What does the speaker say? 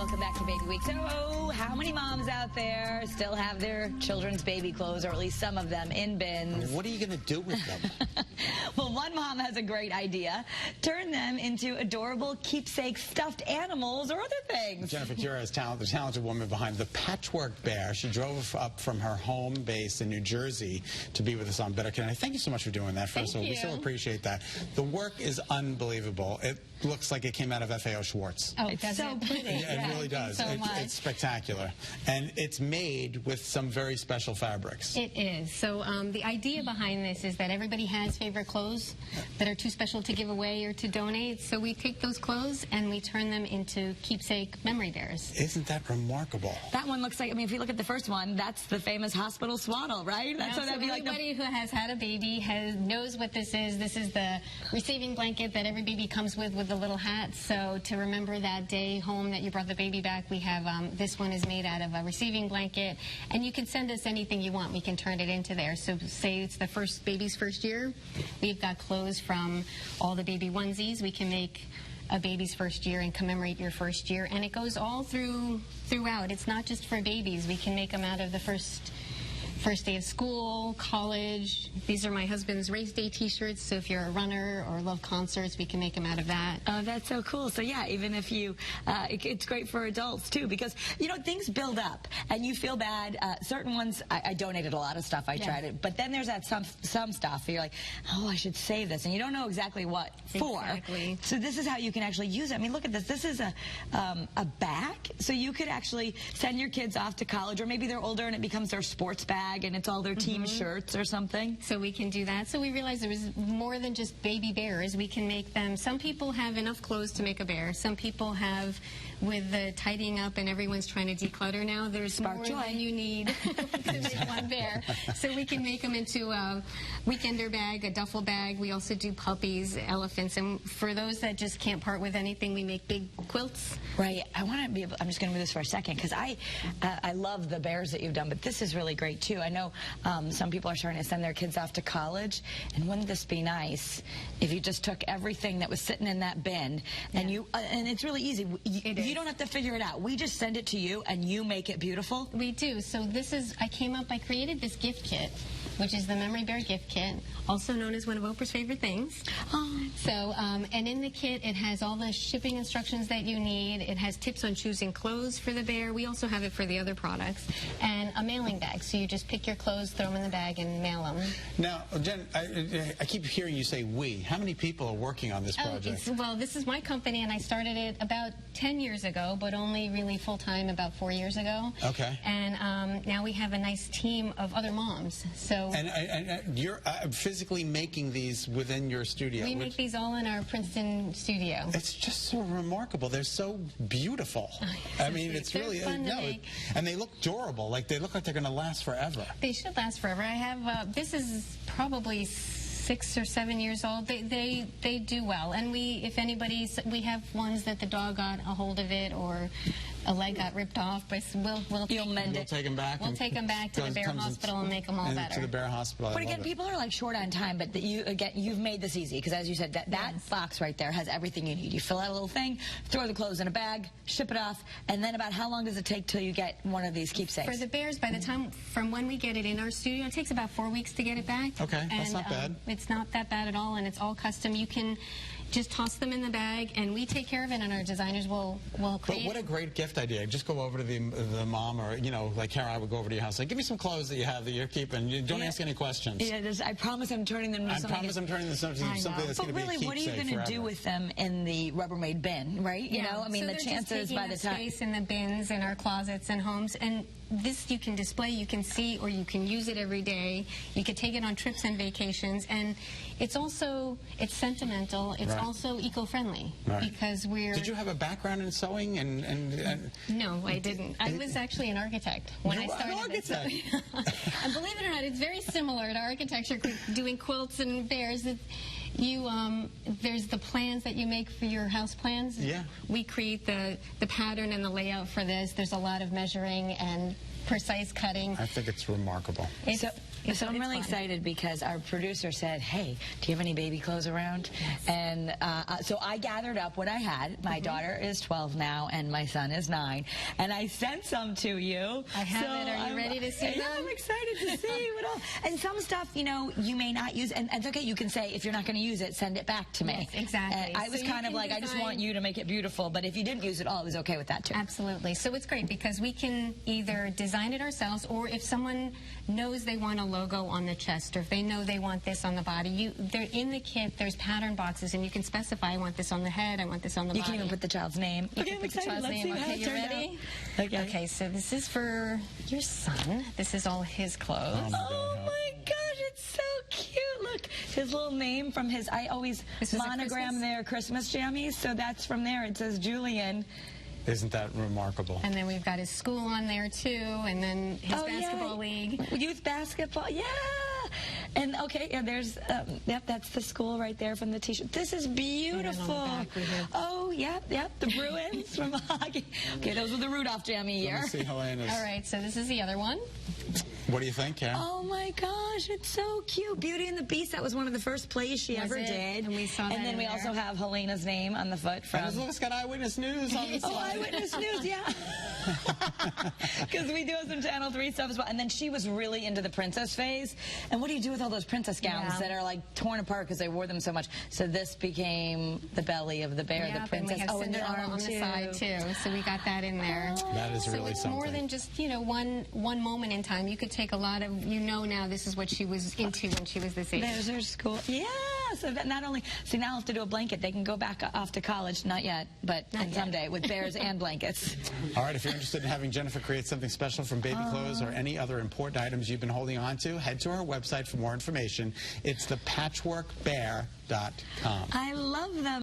Welcome back to Baby Week. So, how many moms out there still have their children's baby clothes, or at least some of them, in bins? What are you going to do with them? Well, one mom has a great idea. Turn them into adorable keepsake stuffed animals or other things. Jennifer Cura is the talented woman behind the Patchwork Bear. She drove up from her home base in New Jersey to be with us on Better Connect. Thank you so much for doing that. First of all, we so appreciate that. The work is unbelievable. It looks like it came out of FAO Schwartz. Oh, it's so pretty. It really does. It's spectacular. And it's made with some very special fabrics. It is. So the idea behind this is that everybody has favorite clothes that are too special to give away or to donate. So we take those clothes and we turn them into keepsake memory bears. Isn't that remarkable? That one looks like, I mean, if you look at the first one, that's the famous hospital swaddle, right? That's what that'd be like. Everybody who has had a baby knows what this is. This is the receiving blanket that every baby comes with the little hat. So to remember that day home that you brought the baby back, we have this one is made out of a receiving blanket, and you can send us anything you want. We can turn it into there. So say it's the baby's first year, we've got clothes from all the baby onesies. We can make a baby's first year and commemorate your first year, and it goes all throughout. It's not just for babies. We can make them out of the first day of school, college. These are my husband's race day t-shirts, so if you're a runner or love concerts, we can make them out of that. Oh, that's so cool. So yeah, even if you, it's great for adults too, because, you know, things build up and you feel bad. Certain ones, I donated a lot of stuff, I tried it, but then there's that some stuff you're like, oh, I should save this, and you don't know exactly what for. Exactly. So this is how you can actually use it. I mean, look at this. This is a bag, so you could actually send your kids off to college, or maybe they're older and it becomes their sports bag, and it's all their team shirts or something. So we can do that. So we realized there was more than just baby bears. We can make them. Some people have enough clothes to make a bear. Some people have, with the tidying up and everyone's trying to declutter now, there's more than you need to make one bear. So we can make them into a weekender bag, a duffel bag. We also do puppies, elephants, and for those that just can't part with anything, we make big quilts. Right. I want to be able, I'm just going to move this for a second, because I love the bears that you've done, but this is really great too. I know some people are trying to send their kids off to college, and wouldn't this be nice if you just took everything that was sitting in that bin and and it's really easy. You don't have to figure it out. We just send it to you and you make it beautiful. We do. So this is, I created this gift kit, which is the Memory Bear gift kit, also known as one of Oprah's favorite things. So, and in the kit, it has all the shipping instructions that you need. It has tips on choosing clothes for the bear. We also have it for the other products. And a mailing bag. So you just pick your clothes, throw them in the bag, and mail them. Now, Jen, I keep hearing you say we. How many people are working on this project? Well, this is my company, and I started it about 10 years ago, but only really full-time about 4 years ago. Okay. And now we have a nice team of other moms. So. And you're physically making these within your studio? We make these all in our Princeton studio. It's just so remarkable. They're so beautiful. I mean, it's really fun to make. And they look durable. Like they look like they're going to last forever. They should last forever. I have this is probably 6 or 7 years old. They do well. And we have ones that the dog got a hold of it, or a leg got ripped off, but we'll take them back. We'll take them back to the Bear Hospital and make them all better. To the Bear Hospital. But again, people are like short on time, but you've made this easy, because as you said, that box right there has everything you need. You fill out a little thing, throw the clothes in a bag, ship it off, and then about how long does it take till you get one of these keepsakes? For the bears, by the time from when we get it in our studio, it takes about 4 weeks to get it back. Okay, that's not bad. It's not that bad at all, and it's all custom. You can just toss them in the bag, and we take care of it, and our designers will create. But what a great gift idea. Just go over to the mom, or, you know, like Kara, I would go over to your house, like, give me some clothes that you have that you're keeping. You don't ask any questions. Yeah, I promise I'm turning them into something. I promise I'm turning them into something that's going to be a keepsake. But really, what are you going to do with them in the Rubbermaid bin, right? You know, I mean, the chances by the time. Space in the bins, in our closets and homes, and this you can display, you can see, or you can use it every day. You could take it on trips and vacations, and it's sentimental. It's also eco-friendly, because we're. Did you have a background in sewing and? No, I didn't. I was actually an architect when I started. An architect. And believe it or not, it's very similar to architecture, doing quilts and bears. There's the plans that you make for your house plans. Yeah. We create the pattern and the layout for this. There's a lot of measuring and precise cutting. I think it's remarkable. So I'm really excited because our producer said, hey, do you have any baby clothes around? Yes. And so I gathered up what I had. My daughter is 12 now, and my son is 9. And I sent some to you. I have it. Are you ready to see them? Yeah, I'm excited to see what all. And some stuff, you know, you may not use. And it's okay. You can say, if you're not going to use it, send it back to me. Yes, exactly. I was kind of like, I just want you to make it beautiful. But if you didn't use it all, it was okay with that, too. Absolutely. So it's great because we can either design it ourselves, or if someone knows they want a logo on the chest, or if they know they want this on the body, they're in the kit, there's pattern boxes, and you can specify, I want this on the head, I want this on the body. You can even put the child's name. You can put the child's name. Okay, you ready? Okay, so this is for your son. This is all his clothes. Oh my gosh, it's so cute. Look, his little name from his, I always monogram their Christmas jammies, so that's from there. It says Julian. Isn't that remarkable? And then we've got his school on there too, and then his basketball league. Youth basketball, yeah. And okay, yeah, there's, yep, that's the school right there from the t-shirt. This is beautiful. Oh, yep, the Bruins from hockey. Okay, those were the Rudolph jammy year. Let me see Helena's. All right, so this is the other one. What do you think, Karen? Oh my gosh, it's so cute. Beauty and the Beast, that was one of the first plays she ever did. And we saw that. And then we also have Helena's name on the foot from. And it's got Eyewitness News on the side. Oh, Eyewitness News, yeah. Because we do some Channel 3 stuff as well. And then she was really into the princess phase. And what do you do with all those princess gowns that are like torn apart because they wore them so much? So this became the belly of the bear, the princess. And we have Cinderella on the side too. So we got that in there. That is really it's something. More than just, you know, one moment in time. You could take a lot of, you know, now this is what she was into when she was this age. There's her school. Yeah. So that not only, see, now I'll have to do a blanket. They can go back off to college. Not yet, but someday with bears and blankets. All right, if you're interested in having Jennifer create something special from baby clothes or any other important items you've been holding on to, head to our website for more information. It's thepatchworkbear.com. I love them.